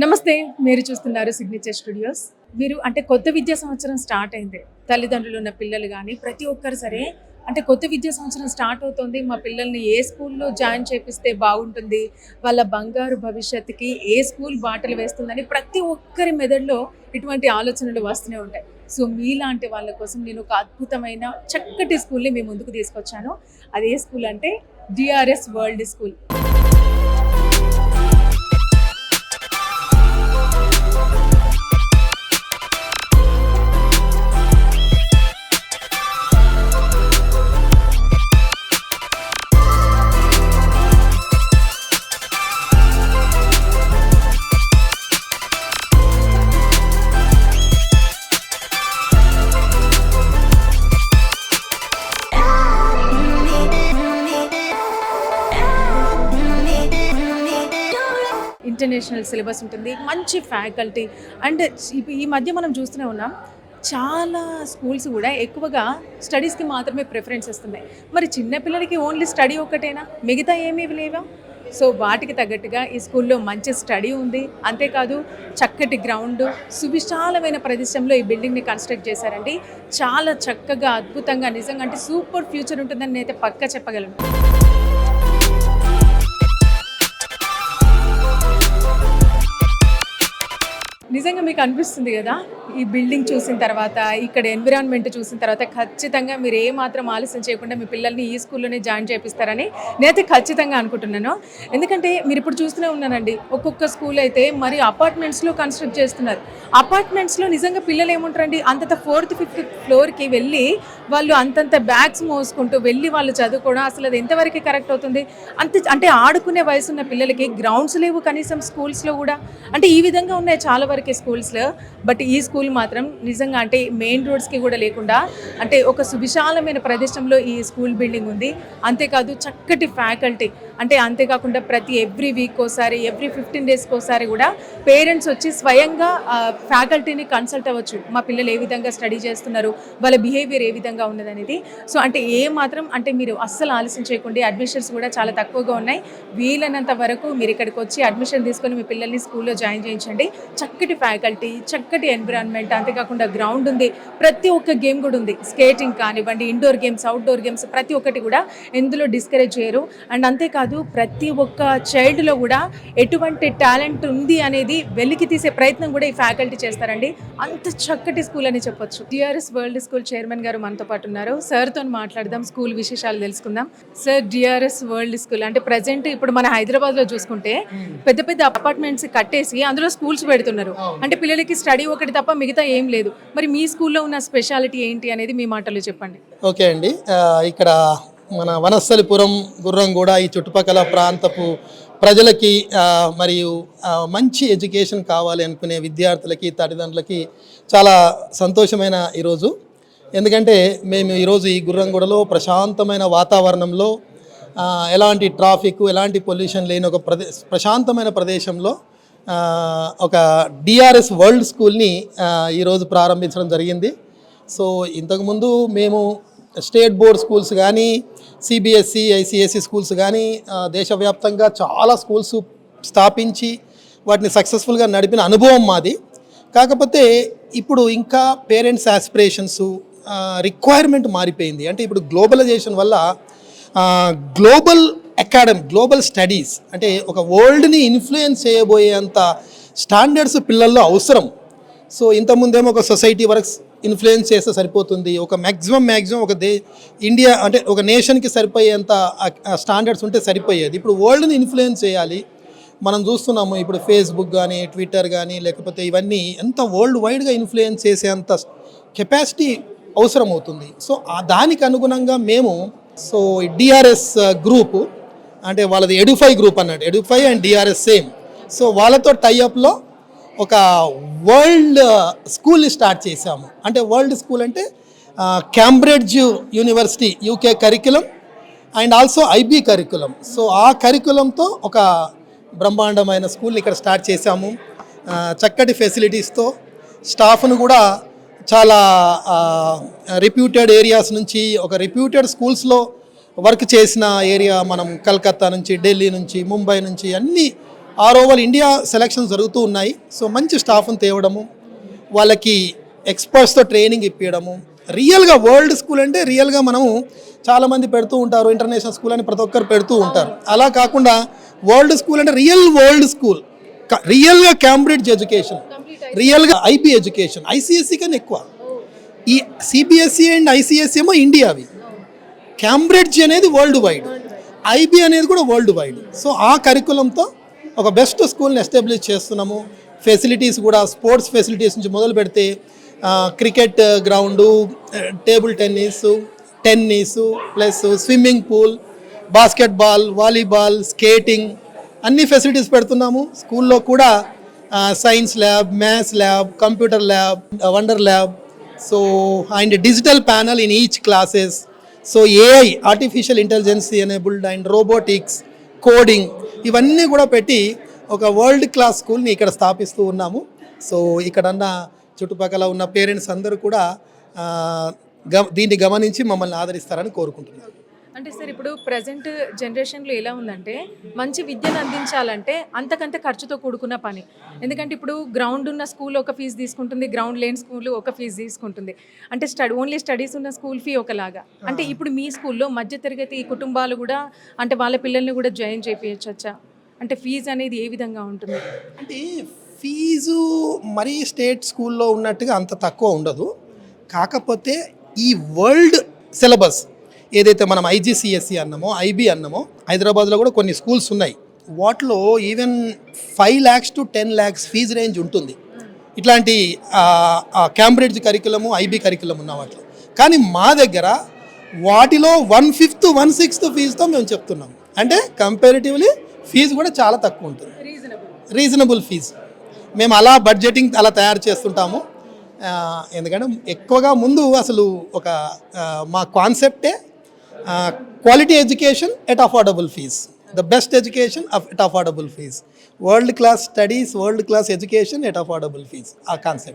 నమస్తే. మీరు చూస్తున్నారు సిగ్నేచర్ స్టూడియోస్. మీరు అంటే కొత్త విద్యా సంవత్సరం స్టార్ట్ అయింది. తల్లిదండ్రులు ఉన్న పిల్లలు గానీ, ప్రతి ఒక్కరు సరే అంటే కొత్త విద్యా సంవత్సరం స్టార్ట్ అవుతుంది. మా పిల్లల్ని ఏ స్కూల్‌లో జాయిన్ చేపిస్తే బాగుంటుంది, వాళ్ళ బంగారు భవిష్యత్తుకి ఏ స్కూల్ బాటలు వేస్తుందని ప్రతి ఒక్కరి మెదడులో ఇటువంటి ఆలోచనలు వస్తూనే ఉంటాయి. సో, మీలాంటి వాళ్ళ కోసం నేను ఒక అద్భుతమైన చక్కటి స్కూల్‌ని మీ ముందుకు తీసుకొచ్చాను. అది ఏ స్కూల్ అంటే DRS world school. International syllabus ఉంటుంది, మంచి ఫ్యాకల్టీ. అండ్ ఈ మధ్య మనం చూస్తూనే ఉన్నాం, చాలా స్కూల్స్ కూడా ఎక్కువగా స్టడీస్కి మాత్రమే ప్రిఫరెన్స్ ఇస్తున్నాయి. మరి చిన్నపిల్లలకి ఓన్లీ స్టడీ ఒకటేనా, మిగతా ఏమీ లేవా? సో వాటికి తగ్గట్టుగా ఈ స్కూల్లో మంచి స్టడీ ఉంది. అంతేకాదు చక్కటి గ్రౌండ్, సువిశాలమైన ప్రదేశంలో ఈ బిల్డింగ్ని కన్స్ట్రక్ట్ చేశారండి. చాలా చక్కగా, అద్భుతంగా, నిజంగా అంటే సూపర్ ఫ్యూచర్ ఉంటుందని నేనైతే పక్కా చెప్పగలను. నిజంగా మీకు అనిపిస్తుంది కదా, ఈ బిల్డింగ్ చూసిన తర్వాత, ఇక్కడ ఎన్విరాన్మెంట్ చూసిన తర్వాత ఖచ్చితంగా మీరు ఏమాత్రం ఆలస్యం చేయకుండా మీ పిల్లల్ని ఈ స్కూల్లోనే జాయిన్ చేపిస్తారని నేనైతే ఖచ్చితంగా అనుకుంటున్నాను. ఎందుకంటే మీరు ఇప్పుడు చూస్తూనే ఉన్నానండి, ఒక్కొక్క స్కూల్ అయితే మరి అపార్ట్మెంట్స్లో కన్స్ట్రక్ట్ చేస్తున్నారు. అపార్ట్మెంట్స్లో నిజంగా పిల్లలు ఏముంటారండి, అంతంత 4th 5th ఫ్లోర్కి వెళ్ళి వాళ్ళు అంతంత బ్యాగ్స్ మోసుకుంటూ వెళ్ళి వాళ్ళు చదువుకోవడం అసలు అది ఎంతవరకు కరెక్ట్ అవుతుంది? అంటే ఆడుకునే వయసున్న పిల్లలకి గ్రౌండ్స్ లేవు కనీసం స్కూల్స్లో కూడా. అంటే ఈ విధంగా ఉన్నాయి చాలా వరకు స్కూల్స్లో. బట్ ఈ స్కూల్ మాత్రం నిజంగా అంటే మెయిన్ రోడ్స్కి కూడా లేకుండా అంటే ఒక సువిశాలమైన ప్రదేశంలో ఈ స్కూల్ బిల్డింగ్ ఉంది. అంతేకాదు చక్కటి ఫ్యాకల్టీ, అంటే అంతేకాకుండా ఎవ్రీ వీక్ ఒకసారి, ఎవ్రీ 15 డేస్కి ఒకసారి కూడా పేరెంట్స్ వచ్చి స్వయంగా ఫ్యాకల్టీని కన్సల్ట్ అవ్వచ్చు. మా పిల్లలు ఏ విధంగా స్టడీ చేస్తున్నారు, వాళ్ళ బిహేవియర్ ఏ విధంగా ఉన్నదనేది. సో అంటే అంటే మీరు అస్సలు ఆలస్యం చేయకుండా, అడ్మిషన్స్ కూడా చాలా తక్కువగా ఉన్నాయి. వీలైనంత వరకు మీరు ఇక్కడికి వచ్చి అడ్మిషన్ తీసుకొని మీ పిల్లల్ని స్కూల్లో జాయిన్ చేయించండి. చక్కటి ఫ్యాకల్టీ, చక్కటి ఎన్విరాన్మెంట్, అంతేకాకుండా గ్రౌండ్ ఉంది. ప్రతి ఒక్క గేమ్ కూడా ఉంది. స్కేటింగ్ కానివ్వండి, ఇండోర్ గేమ్స్, అవుట్డోర్ గేమ్స్ ప్రతి ఒక్కటి కూడా ఎందులో డిస్కరేజ్ చేయరు. అండ్ అంతేకాదు ప్రతి ఒక్క చైల్డ్లో కూడా ఎటువంటి టాలెంట్ ఉంది అనేది వెలికి తీసే ప్రయత్నం కూడా ఈ ఫ్యాకల్టీ చేస్తారండి. అంత చక్కటి స్కూల్ అని చెప్పొచ్చు. డిఆర్ఎస్ వరల్డ్ స్కూల్ చైర్మన్ గారు మనతో పాటు ఉన్నారు. సార్తో మాట్లాడదాం, స్కూల్ విశేషాలు తెలుసుకుందాం. సార్, డిఆర్ఎస్ వరల్డ్ స్కూల్ అంటే ప్రజెంట్ ఇప్పుడు మన హైదరాబాద్లో చూసుకుంటే పెద్ద పెద్ద అపార్ట్మెంట్స్ కట్టేసి అందులో స్కూల్స్ పెడుతున్నారు. అంటే పిల్లలకి స్టడీ ఒకటి తప్ప మిగతా ఏం లేదు. మరి మీ స్కూల్లో ఉన్న స్పెషాలిటీ ఏంటి అనేది మీ మాటల్లో చెప్పండి. ఓకే అండి, ఇక్కడ మన వనస్థలిపురం, గుర్రంగూడ ఈ చుట్టుపక్కల ప్రాంతపు ప్రజలకి మరియు మంచి ఎడ్యుకేషన్ కావాలి అనుకునే విద్యార్థులకి, తల్లిదండ్రులకి చాలా సంతోషమైన ఈరోజు. ఎందుకంటే మేము ఈరోజు ఈ గుర్రంగూడలో ప్రశాంతమైన వాతావరణంలో, ఎలాంటి ట్రాఫిక్, ఎలాంటి పొల్యూషన్ లేని ఒక ప్రశాంతమైన ప్రదేశంలో ఒక డిఆర్ఎస్ వరల్డ్ స్కూల్ని ఈరోజు ప్రారంభించడం జరిగింది. సో ఇంతకుముందు మేము స్టేట్ బోర్డ్ స్కూల్స్ కానీ, సిబిఎస్ఈ, ఐసిఎస్ఈ స్కూల్స్ కానీ దేశవ్యాప్తంగా చాలా స్కూల్స్ స్థాపించి వాటిని సక్సెస్ఫుల్గా నడిపిన అనుభవం మాది. కాకపోతే ఇప్పుడు ఇంకా పేరెంట్స్ ఆస్పిరేషన్స్, రిక్వైర్మెంట్ మారిపోయింది. అంటే ఇప్పుడు గ్లోబలైజేషన్ వల్ల గ్లోబల్ అకాడమీ, గ్లోబల్ స్టడీస్ అంటే ఒక వరల్డ్ని ఇన్ఫ్లుయెన్స్ చేయబోయేంత స్టాండర్డ్స్ పిల్లల్లో అవసరం. సో ఇంతకుముందేమో ఒక సొసైటీ వరకు ఇన్ఫ్లుయెన్స్ చేస్తే సరిపోతుంది, ఒక మ్యాక్సిమం ఒక ఇండియా అంటే ఒక నేషన్కి సరిపోయేంత స్టాండర్డ్స్ ఉంటే సరిపోయేది. ఇప్పుడు వరల్డ్ని ఇన్ఫ్లుయెన్స్ చేయాలి. మనం చూస్తున్నాము ఇప్పుడు ఫేస్బుక్ కానీ, ట్విట్టర్ కానీ, లేకపోతే ఇవన్నీ ఎంత వరల్డ్ వైడ్గా ఇన్ఫ్లుయెన్స్ చేసేంత కెపాసిటీ అవసరం అవుతుంది. సో దానికి అనుగుణంగా మేము డిఆర్ఎస్ గ్రూపు, అంటే వాళ్ళది ఎడుఫై గ్రూప్ అన్నట్టు, ఎడుఫై అండ్ డిఆర్ఎస్ సేమ్. సో వాళ్ళతో టైఅప్లో ఒక వరల్డ్ స్కూల్ని స్టార్ట్ చేశాము. అంటే వరల్డ్ స్కూల్ అంటే Cambridge university UK curriculum and also IB curriculum. So ఆ కరికులంతో ఒక బ్రహ్మాండమైన స్కూల్ని ఇక్కడ స్టార్ట్ చేశాము. చక్కటి ఫెసిలిటీస్తో, స్టాఫ్ను కూడా చాలా రిప్యూటెడ్ ఏరియాస్ నుంచి, ఒక రిప్యూటెడ్ స్కూల్స్లో వర్క్ చేసిన ఏరియా మనం కలకత్తా నుంచి, ఢిల్లీ నుంచి, ముంబై నుంచి అన్ని ఓవర్ ఇండియా సెలక్షన్స్ జరుగుతూ ఉన్నాయి. సో మంచి స్టాఫ్ని తేవడము, వాళ్ళకి ఎక్స్పర్ట్స్తో ట్రైనింగ్ ఇప్పించడము. రియల్గా వరల్డ్ స్కూల్ అంటే రియల్గా మనము చాలామంది పెడుతూ ఉంటారు, ఇంటర్నేషనల్ స్కూల్ అని ప్రతి ఒక్కరు పెడుతూ ఉంటారు. అలా కాకుండా వరల్డ్ స్కూల్ అంటే రియల్ వరల్డ్ స్కూల్, రియల్గా క్యాంబ్రిడ్జ్ ఎడ్యుకేషన్, రియల్గా ఐబీ ఎడ్యుకేషన్, ఐసిఎస్సి కన్నా ఎక్కువ. ఈ సిబిఎస్ఈ అండ్ ఐసిఎస్సి ఏమో ఇండియావి, క్యాంబ్రిడ్జ్ అనేది వరల్డ్ వైడ్, ఐబీ అనేది కూడా వరల్డ్ వైడ్. సో ఆ కరికులంతో ఒక బెస్ట్ స్కూల్ని ఎస్టాబ్లిష్ చేస్తున్నాము. ఫెసిలిటీస్ కూడా స్పోర్ట్స్ ఫెసిలిటీస్ నుంచి మొదలు పెడితే cricket ground, table tennis plus swimming pool, basketball, volleyball, skating అన్ని ఫెసిలిటీస్ పెడుతున్నాము. స్కూల్లో కూడా science lab, maths lab, computer lab, wonder lab, so and digital panel in each classes. So AI, artificial intelligence enabled and robotics, coding ఇవన్నీ కూడా పెట్టి ఒక world class స్కూల్ని ఇక్కడ స్థాపిస్తూ ఉన్నాము. సో ఇక్కడన్న చుట్టుపక్కల ఉన్న పేరెంట్స్ అందరూ కూడా దీన్ని గమనించి మమ్మల్ని ఆదరిస్తారని కోరుకుంటున్నాను. అంటే సార్ ఇప్పుడు ప్రజెంట్ జనరేషన్లో ఎలా ఉందంటే మంచి విద్యను అందించాలంటే అంతకంత ఖర్చుతో కూడుకున్న పని. ఎందుకంటే ఇప్పుడు గ్రౌండ్ ఉన్న స్కూల్ ఒక ఫీజు తీసుకుంటుంది, గ్రౌండ్ లేని స్కూల్ ఒక ఫీజు తీసుకుంటుంది. అంటే ఓన్లీ స్టడీస్ ఉన్న స్కూల్ ఫీ ఒకలాగా. అంటే ఇప్పుడు మీ స్కూల్లో మధ్యతరగతి కుటుంబాలు కూడా అంటే వాళ్ళ పిల్లల్ని కూడా జాయిన్ చేయించవచ్చా? అంటే ఫీజు అనేది ఏ విధంగా ఉంటుంది? అంటే ఫీజు మరీ స్టేట్ స్కూల్లో ఉన్నట్టుగా అంత తక్కువ ఉండదు. కాకపోతే ఈ వరల్డ్ సిలబస్ ఏదైతే మనం ఐజీసీఎస్సీ అన్నామో, ఐబీ అన్నామో, హైదరాబాద్లో కూడా కొన్ని స్కూల్స్ ఉన్నాయి. వాటిలో even 5 lakhs to 10 lakhs fees range ఉంటుంది. ఇట్లాంటి క్యాంబ్రిడ్జ్ కరికులము, ఐబీ కరికులం ఉన్న వాటిలో. కానీ మా దగ్గర వాటిలో 1/5, 1/6 ఫీజుతో మేము చెప్తున్నాం. అంటే కంపారిటివ్లీ ఫీజు కూడా చాలా తక్కువ ఉంటుంది, రీజనబుల్ ఫీజు. మేము అలా బడ్జెటింగ్ అలా తయారు చేస్తుంటాము. ఎందుకంటే ఎక్కువగా ముందు అసలు ఒక మా కాన్సెప్టే quality education at affordable fees, the best education at affordable fees, world class studies, world class education at affordable fees, ఆ కాన్సెప్ట్.